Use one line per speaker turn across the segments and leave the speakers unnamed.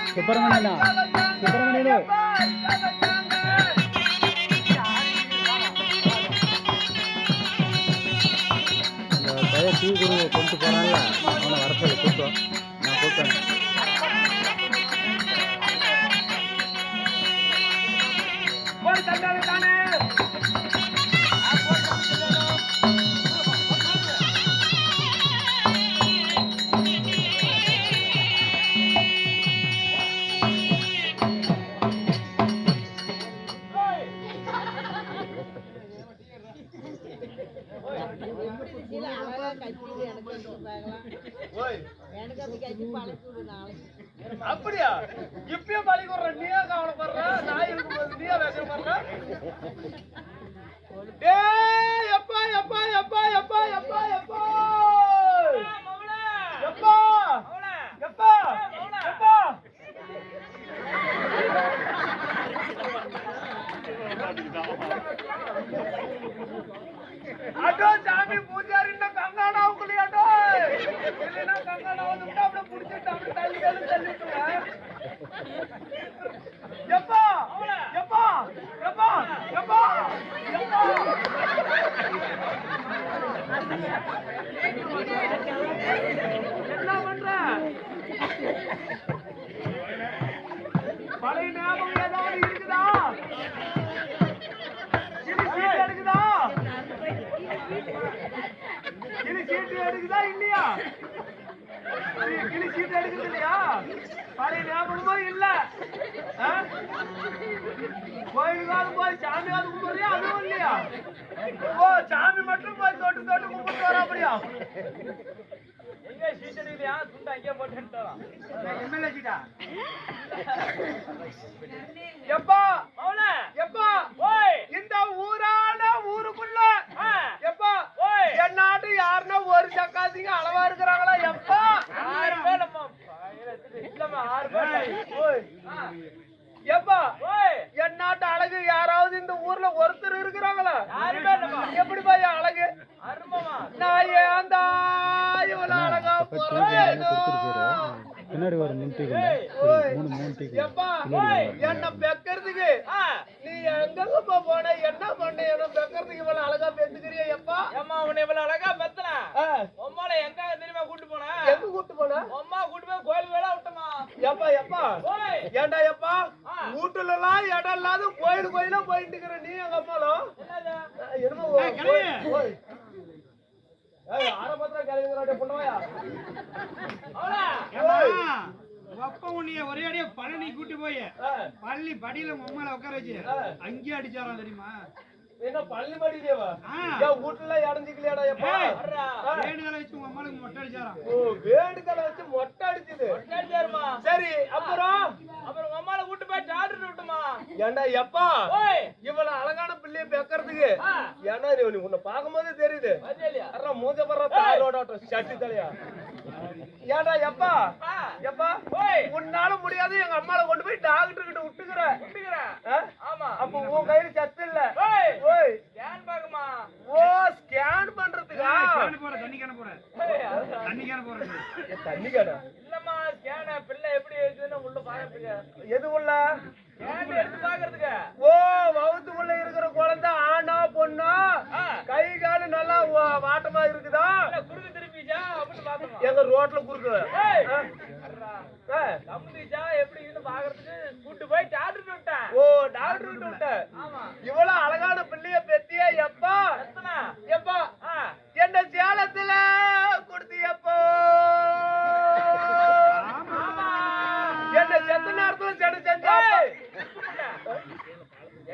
சுப்பிரமணியனா சுப்பிரமணியனு பையன் டீ குரு கொண்டு போனால அவனை வரப்போ கூப்பிட்டோம் நான் கூப்பிட்டேன்.
அப்படியா இப்பயும் பழி கொடுற நீயா கவலைப்படுற நான் இருக்கும்போது நீயா வேக பண்ற எப்பா எப்பா எப்பா எப்பா எப்பா எப்பா எப்பா எப்பா எப்பா அடோ சாமி பூஜாரின்னா கங்கானா உங்களையாடோ இல்லைன்னா கங்கானா வந்து அப்படியே புடிச்சிட்டு அப்படியே தள்ளி தள்ளி தள்ளிட்டுங்க. எப்பா எப்பா எப்பா எப்பா எப்பா என்ன பண்ற பழைய ஞாபகம் ஏதாவது இருக்குதா? எடுக்குதா கிளி சீட்டு எடுக்குதா இல்லையா? கிளி சீட்டு எடுக்குது இல்லையா? பழைய ஞாபகமும் இல்ல. கோயிலுக்காவது போய் சாமியாவது கும்பிடுறியா? அதுவும் இல்லையா? ஓ சாமி மட்டும் போய் தொட்டு தொட்டு கும்பிட்டு வர அப்படியா? எங்க சீட் எடுக்கலையா? துண்டு அங்கே போட்டு எம்எல்ஏ சீட்டா? எப்பா எப்பா இந்த ஊரான ஊருக்குள்ள எப்பா என் நாட்டு யாருன்னா ஒரு சக்காத்திங்க அளவா இருக்கிறாங்களா? எப்பா எப்பா என் நாட்டு அழகு யாராவது இந்த ஊர்ல ஒருத்தர் இருக்கிறாங்களா? எப்படி பாய் அழகு நான் ஏந்தா இவ்வளவு அழகா
பின்னாடி வர
எப்பா என்ன பெக்கிறதுக்கு நீ எங்கப்பா போன என்ன பண்ண? என்ன பெக்கிறதுக்கு இவ்வளவு அழகா பெத்துக்கிறிய? எப்பா அம்மா உன்னை இவ்வளவு அழகா பெத்தனா உம்மால எங்க தெரியுமா கூட்டு போன? எங்க கூட்டு போன? அம்மா கூட்டு போய் கோயில் வேலை விட்டமா. எப்பா எப்பா ஏண்டா எப்பா வீட்டுல எல்லாம் இடம் இல்லாத கோயில் கோயிலா போயிட்டு இருக்கிற நீ எங்க அம்மாலும் என்னமோ ஆரம்பத்துல கிளம்புறாட்டே பொண்ணவாயா
அப்ப உன்னைய ஒரே அடியா பழனி கூட்டி போய் பள்ளி படியில உம்மால உட்கார வச்சு அங்கேயே அடிச்சாராம் தெரியுமா?
என்ன பள்ளி படியிலேவா? வீட்டுல அடைஞ்சிக்கலையாடா? எப்பா
வேண்டுதலை வச்சு உங்க அம்மாளுக்கு மொட்டை அடிச்சாராம்.
ஓ வேண்டுதலை வச்சு மொட்டை அடிச்சது சரி. அப்புறம் அம்மால கூட்டு போய் ஏண்டா எப்பா
ஓய்
இவ்வளவு அழகான பிள்ளைய பெக்கறதுக்கு ஏன்னா நீ உன்னை பார்க்கும்போதே தெரியுது அற மூஞ்ச பர்ற தாரோட சட்டி தலையா ஏண்டா எப்பா எப்பா உன்னால முடியாது எங்க அம்மால கொண்டு போய் டாக்டர் கிட்ட விட்டுக்கிறேன்
ஆமா
அப்ப உன் கையில சத்து இல்ல ஓய்
ஸ்கேன் பாக்குமா
ஓ ஸ்கேன் பண்றதுக்கா
கேன் போற தண்ணி கேன போற தண்ணி கேன போறது
தண்ணி கேடா
இல்லம்மா ஸ்கேன் பிள்ளை எப்படி இருக்குன்னு உள்ள பாக்கிறதுக்கு
எது உள்ள
ஸ்கேன் எடுத்து பாக்குறதுக்கு
ஓ வவுத்துக்குள்ள இருக்கிற குழந்தை ஆனா பொண்ணா கை காலு நல்லா வாட்டமா இருக்குதா
குறுக்கு திருப்பிச்சா அப்படின்னு பாத்தோம்
எங்க ரோட்ல குறுக்கு
கம்புச்சா எப்படி இருக்குன்னு பாக்குறதுக்கு கூட்டு போய் டாக்டர் விட்டேன்
ஓ டாக்டர் கிட்ட விட்ட
ஆமா
இவ்வளவு அழகான பிள்ளைய பெத்திய எப்பா
எத்தனை
எப்பா என்ன சேலத்துல கொடுத்தியப்போ என்ன செத்த நேரத்துல செடு செஞ்சா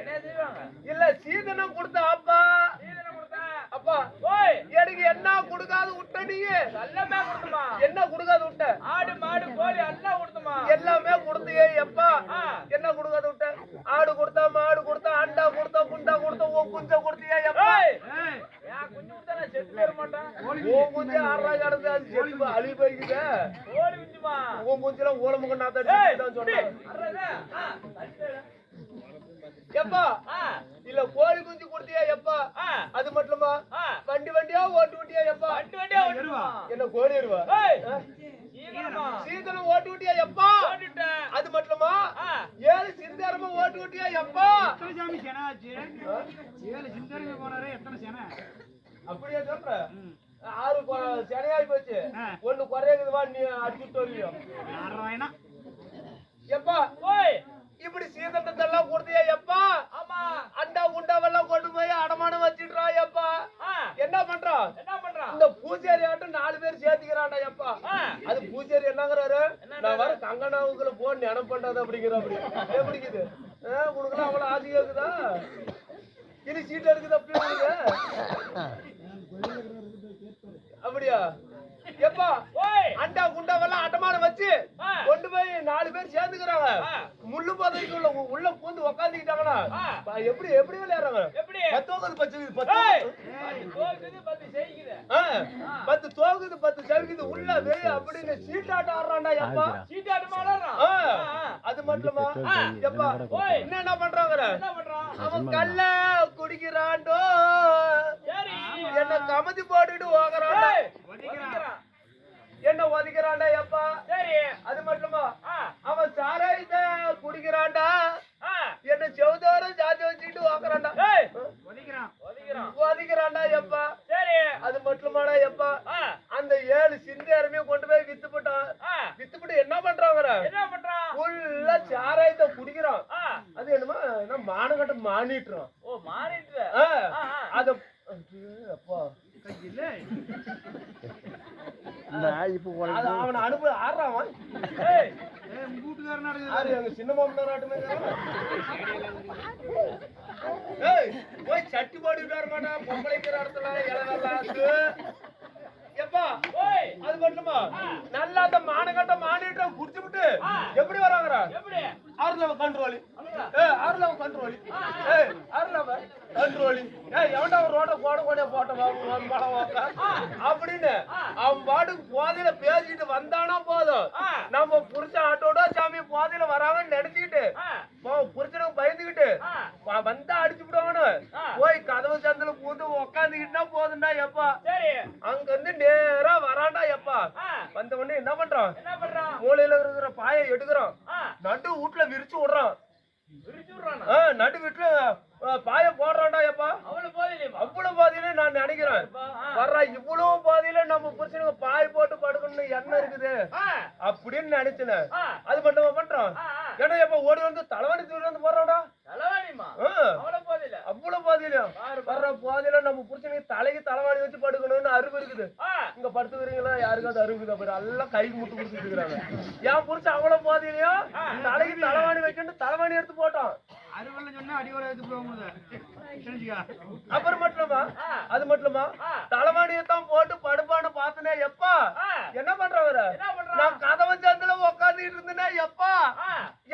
என்ன செய்வாங்க
இல்ல சீதனம் கொடுத்த அப்பா
சீதனை கொடுத்தா
அப்பா
ஓய்
எனக்கு என்ன கொடுக்காது விட்ட நீங்க
எல்லாமே கொடுத்துமா
என்ன கொடுக்காது விட்ட
ஆடு மாடு கோழி எல்லாம் கொடுத்துமா
எல்லாமே கொடுத்தியே எப்பா என்ன கொடுக்காது விட்ட ஆடு கொடுத்தா மாடு கொடுத்தா அண்டா கொடுத்தா குண்டா கொடுத்தா உன் குஞ்ச கொடுத்தியா எப்பா
ஏன் குஞ்சு கொடுத்தா நான் செத்து போயிட மாட்டேன்
உன் குஞ்சு ஆறா கிடந்து அது செத்து அழி போய்க்குது
கோழி குஞ்சுமா
உன் குஞ்சுல ஓலமுக நாத்தான் சொன்னேன்
அறதா
எப்பா இல்ல கோழி குஞ்சு கொடுத்தியா எப்பா அது மட்டுமா வண்டி வண்டியா ஓட்டு விட்டியா எப்பா
வண்டி வண்டியா ஓட்டுமா
என்ன கோழி இருவா
ஈரமா
சீதனம் ஓட்டு விட்டியா எப்பா
ஓட்டிட்டேன்
அது மட்டுமா ஏழு சிந்தாரமா ஓட்டு விட்டியா எப்பா
எத்தனை சாமி சேனை ஆச்சு 7 சிந்தரிங்க போனாரே எத்தனை சேனை
அப்படியே சொல்ற 6 சனையாய் போச்சு ஒண்ணு குறையுதுவா நீ அடிச்சுட்டு வருவியோ
நாராயணா
எப்பா
ஓய்
இப்படி சீதனத்தெல்லாம் கொடுத்தியா எப்பா
ஆமா
அண்டா குண்டாவெல்லாம் கொண்டு போய் அடமானம் வச்சிடுறா எப்பா என்ன பண்றான்
என்ன பண்றான்
இந்த பூஜாரி ஆட்டம் 4 பேர் சேர்த்துக்கிறான்டா எப்பா அது பூஜாரி என்னங்கிறாரு நான் வர கங்கனாவுக்குள்ள போன் நினைப்பு பண்றது அப்படிங்கிற அப்படி எப்படிக்குது உனக்குலாம் அவ்வளவு ஆசையா இருக்குதா இது சீட் எடுக்குது அப்படி அப்படியா எப்பா அண்டா குண்டாவெல்லாம் அட்டமானம் வச்சு கொண்டு போய் 4 பேர் சேர்ந்துக்கிறாங்க முள்ளு பதவிக்கு உள்ள பூந்து உக்காந்துக்கிட்டாங்கன்னா எப்படி எப்படி விளையாடுறாங்க
எப்படி
10 தோக்குது 10
தோக்குது 10 செய்யுது
10 தோக்குது 10 செவிக்குது உள்ள வெய் அப்படின்னு சீட்டாட்டம் ஆடுறான்டா எப்பா
சீட்டாட்டு மாடறான்
அது மட்டுமா எப்பா என்ன பண்றாங்க
என்ன பண்றான்
அவன் கல்ல குடிக்கிறான்டோ
சரி
என்ன கமதி போட்டுட்டு ஓகறான்டா
ஒதிக்கிறான்
என்ன ஒதிக்கிறான்டா எப்பா
சரி
அது மட்டுமா அவன் சாராயத்தை குடிக்கிறான்டா என்ன செவதோரம் சாத்தி வச்சுக்கிட்டு ஓக்கறான்டா
ஒதிக்கிறான்
ஒதிக்கிறான்
ஒதிக்கிறான்டா எப்பா
சரி
அது மட்டுமாடா எப்பா அந்த 7 சிந்தாருமே கொண்டு போய் வித்துப்பட்டான் வித்துப்பட்டு என்ன பண்றாங்க
என்ன பண்றான்
ஃபுல்லா சாராயத்தை குடிக்கிறான் அது என்னமா என்ன மானகட்ட மானிட்டுறான்
ஓ மாறிட்டு
அத அப்பா
இல்ல
அது அவனை அனுப்ப ஆடுறான்
ஏய்
உங்க வீட்டுக்காரனா
யாரு எங்க சின்ன மாமனார் ஆட்டுமே ஏய் போய் சட்டி போட்டுட்டு வர மாட்டா பொம்பளைக்கிற இடத்துல இளவரலாத்து எப்பா
ஓய்
அது மட்டுமா நல்லா அந்த மானகட்ட மானிட்ட குடிச்சு விட்டு எப்படி வராங்கடா
எப்படி
ஆறுலவ கண்ட்ரோலி ஆறுலவ கண்ட்ரோலி ஆறுலவ கண்ட்ரோலி எவன்டா ஒரு ரோட்ட கோட போட்ட அப்படின்னு அவன் பாட்டுக்கு போதையில பேசிட்டு வந்தானா போதும் நம்ம புரிச்ச ஆட்டோட சாமி போதையில வராங்கன்னு நினைச்சுக்கிட்டு புரிச்சனுக்கு பயந்துகிட்டு வந்தா அடிச்சு விடுவானு போய் கதவு சந்தில பூந்து உக்காந்துக்கிட்டுனா போதும்டா எப்பா
சரி
அங்க இருந்து நேரா வரான்டா எப்பா வந்த உடனே என்ன பண்றான்
என்ன பண்றான்
மூலையில இருக்கிற பாயை எடுக்கிறான் நடு வீட்டுல விரிச்சு விடுறான்
விரிச்சு விடுறானா
நடு வீட்டுல பாய போடுறான்டா எப்பா
அவ்வளவு போதில்லையா
அவ்வளவு பாதியில நான் நினைக்கிறேன் வர்றா இவ்வளவு பாதியில நம்ம புருஷனுக்கு பாய் போட்டு படுக்கணும்னு என்ன இருக்குது அப்படின்னு நினைச்சேன் அது மட்டுமா பண்றான் ஏன்னா எப்ப ஓடி வந்து தலைவணி தூரி வந்து போடுறான்டா
தலைவாணிமா அவ்வளவு போதில்ல
அவ்வளவு பாதியிலையும் வர்ற பாதியில நம்ம புருஷனுக்கு தலைக்கு தலைவாணி வச்சு படுக்கணும்னு அறிவு இருக்குது இங்க படுத்துக்கிறீங்களா யாருக்காவது அறிவு இருக்குது அப்படி எல்லாம் கை முட்டு கொடுத்துட்டு இருக்கிறாங்க என் புருஷன் அவ்வளவு பாதியிலையும் தலைக்கு தலைவாணி வைக்கணும் தலைவாணி எடுத்து போட்டான்
அறுவல்ல சொன்னா அடிவரை எடுத்து போவாங்க தெரிஞ்சுக்கா
அப்புறம் மட்டுமா அது மட்டுமா தலைவாணியத்தான் போட்டு படுப்பான்னு பார்த்தனே எப்பா என்ன பண்றவர நான் கதவை சேர்ந்துல உட்காந்து உட்கார்ந்துட்டு இருந்தேன்னா எப்பா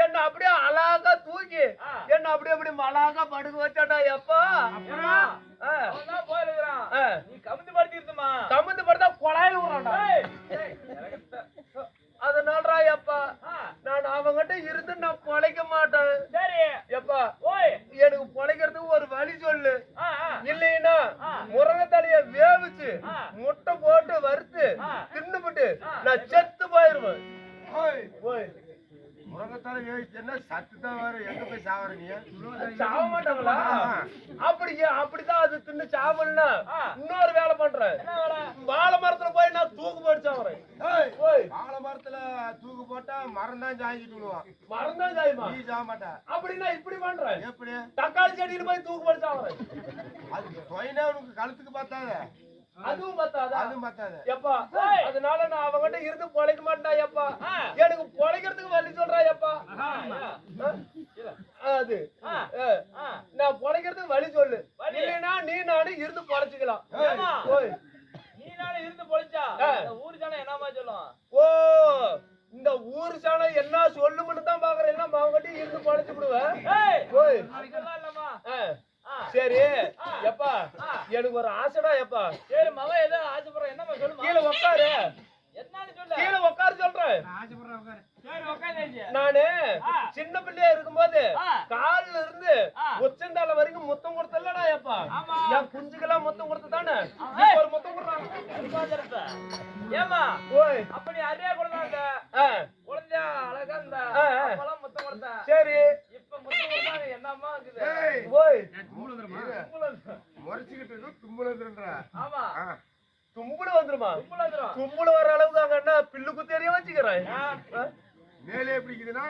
என்ன அப்படியே அழகா தூக்கி என்ன அப்படியே அப்படி அழகா படுக்க வச்சாடா எப்பா.
நீ கமுந்து படுத்திருந்தமா
கமுந்து படுத்தா கொலாயில விடுறான்டா. அதனாலடா எப்பா நான் அவங்கிட்ட இருந்து நான் பொழைக்க மாட்டேன்.
சரி
எப்பா
ஓய்
எனக்கு பொழைக்கிறதுக்கு ஒரு வழி சொல்லு. இல்லைன்னா முருங்கை தலைய வேவிச்சு முட்டை போட்டு வறுத்து தின்னுபிட்டு நான் செத்து போயிருவேன்.
முருங்கத்தால வேவிச்சேன்னா சத்து தான் வரும். எங்க போய் சாவற நீ?
சாவ மாட்டாங்களா? அப்படிதான் அது தின்னு சாவல்னா இன்னொரு வேலை பண்றேன். வாழை மரத்துல போய் நான் தூக்கு போட்டு சாவறேன்.
வாழை மரத்துல தூக்கு போட்டா மரம் தான் சாய்ச்சிட்டு விடுவான்.
மரம் தான் சாயுமா?
நீ சாக மாட்டா.
அப்படின்னா இப்படி பண்றேன்.
எப்படி?
தக்காளி செடியில போய் தூக்கு போட்டு சாவறேன்.
அது தொய்னா உனக்கு கழுத்துக்கு பார்த்தாத.
அதுவும் பத்தாதா?
அதுவும் பார்த்தாத.
எப்பா அதனால நான் அவங்கிட்ட இருந்து பொழைக்க மாட்டா எப்பா. எனக்கு பொழைக்கிறதுக்கு வழி சொல்றா எப்பா. அது நான் பொழைக்கிறதுக்கு வழி சொல்லு. இல்லைன்னா நீ நானும் இருந்து பொழைச்சிக்கலாம்.
நீ நானும் இருந்து பொழைச்சா ஊரு ஜனம் என்னமா சொல்லும்?
ஓ இந்த ஊரு சாணம் என்ன சொல்லுமுன்னு தான் பாக்குறேன். என்ன அவங்ககிட்ட இருந்து பொழைச்சு விடுவேன். சரி எப்பா எனக்கு ஒரு ஆசைடா எப்பா.
சரி மகன் ஏதோ ஆசைப்படுற என்னமா சொல்லுமா?
கீழே உட்காரு.
என்னன்னு சொல்லு.
கீழே உட்காரு சொல்றேன்.
ஆசைப்படுறேன் உட்காரு.
சரி உட்காந்து
நானு சின்ன பிள்ளையா இருக்கும்போது கால்ல இருந்து உச்சந்தால வரைக்கும் முத்தம் கொடுத்தல்லடா எப்பா. என் குஞ்சுக்கெல்லாம் முத்தம் கொடுத்து தானே ஒரு முத்தம் கொடுறாங்க.
ஏமா
ஓய்
அப்படி அரியா குழந்தை குழந்தையா அழகா இருந்தா அப்பெல்லாம் முத்தம் கொடுத்தா.
சரி
இப்ப முத்தம் கொடுத்தா என்னம்மா இருக்குது?
ஓய்
முறைச்சுக்கிட்டு இருக்கு தும்புலன்றா.
ஆமா
தும்புல வந்துருமா?
தும்புல வந்துரும்.
தும்புல வர அளவுக்கு அங்க என்ன பில்லு குத்தேரியா வச்சுக்கிறேன்.
மேலே பிடிக்குதுன்னா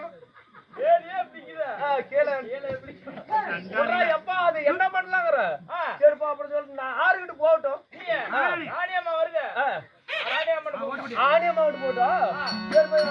ஏறியே பிடிக்குது.
கேளு
எப்படி
எப்பா அது என்ன பண்ணலாங்கிற? சரிப்பா அப்புறம் சொல்லு. நான் ஆறுகிட்டு போகட்டும்.
ராணியம்மா வருது. ராணியம்மா
ஆணியம்மா போட்டா சரி போய்